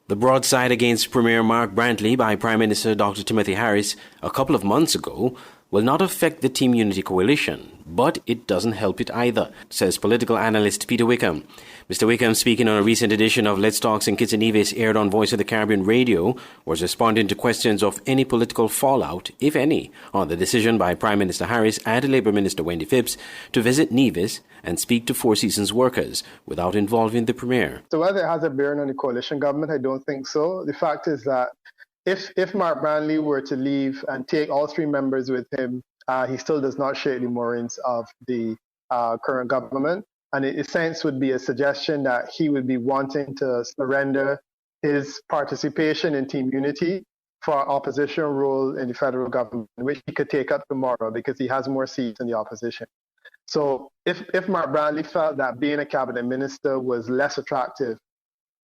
The broadside against Premier Mark Brantley by Prime Minister Dr. Timothy Harris a couple of months ago will not affect the Team Unity coalition, but it doesn't help it either, says political analyst Peter Wickham. Mr. Wickham, speaking on a recent edition of Let's Talk St. Kitts and Nevis aired on Voice of the Caribbean Radio, was responding to questions of any political fallout, if any, on the decision by Prime Minister Harris and Labour Minister Wendy Phipps to visit Nevis and speak to Four Seasons workers without involving the Premier. So whether it has a bearing on the coalition government, I don't think so. The fact is that if Mark Brantley were to leave and take all three members with him, he still does not shake the moorings of the current government. And in a sense would be a suggestion that he would be wanting to surrender his participation in Team Unity for an opposition role in the federal government, which he could take up tomorrow because he has more seats in the opposition. So if Mark Brantley felt that being a cabinet minister was less attractive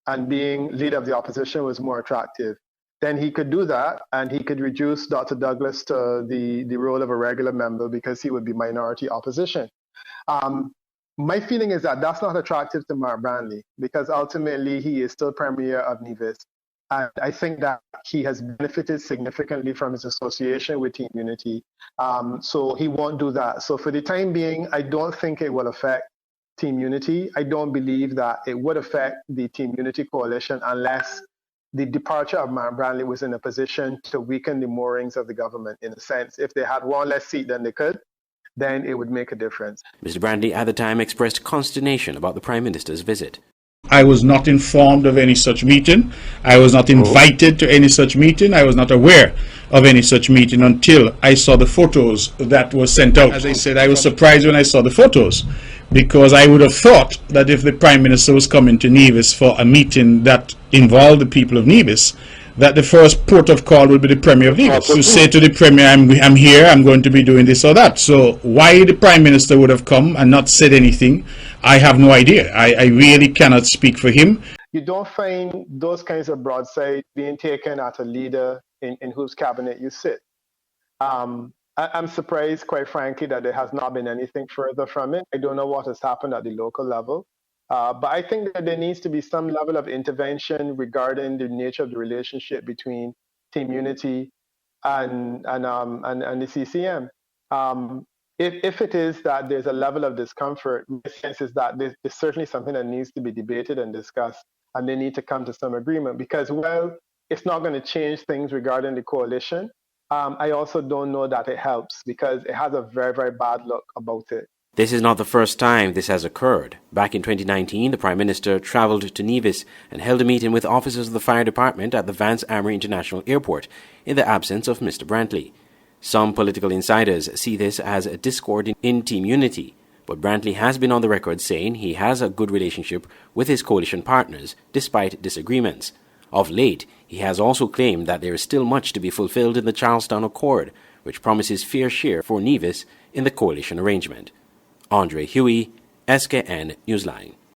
and being leader of the opposition was more attractive, then he could do that and he could reduce Dr. Douglas to the role of a regular member because he would be minority opposition. My feeling is that that's not attractive to Mark Brantley because ultimately he is still Premier of Nevis. And I think that he has benefited significantly from his association with Team Unity. So he won't do that. So for the time being, I don't think it will affect Team Unity. I don't believe that it would affect the Team Unity coalition unless the departure of Mark Brantley was in a position to weaken the moorings of the government in a sense. If they had one less seat than they could, then it would make a difference. Mr. Brantley at the time expressed consternation about the Prime Minister's visit. I was not informed of any such meeting. I was not invited to any such meeting. I was not aware of any such meeting until I saw the photos that were sent out. As I said, I was surprised when I saw the photos because I would have thought that if the Prime Minister was coming to Nevis for a meeting that involved the people of Nevis, that the first port of call would be the Premier of Nevis. To say to the Premier, I'm here, I'm going to be doing this or that. So why the Prime Minister would have come and not said anything, I have no idea. I really cannot speak for him. You don't find those kinds of broadside being taken at a leader in whose cabinet you sit. I'm surprised, quite frankly, that there has not been anything further from it. I don't know what has happened at the local level. But I think that there needs to be some level of intervention regarding the nature of the relationship between Team Unity and the CCM. If it is that there's a level of discomfort, my sense is that there's certainly something that needs to be debated and discussed, and they need to come to some agreement because, well, it's not going to change things regarding the coalition. I also don't know that it helps because it has a very, very bad look about it. This is not the first time this has occurred. Back in 2019, the Prime Minister travelled to Nevis and held a meeting with officers of the fire department at the Vance Amory International Airport in the absence of Mr. Brantley. Some political insiders see this as a discord in Team Unity, but Brantley has been on the record saying he has a good relationship with his coalition partners despite disagreements. Of late, he has also claimed that there is still much to be fulfilled in the Charlestown Accord, which promises fair share for Nevis in the coalition arrangement. Andre Huey, SKN Newsline.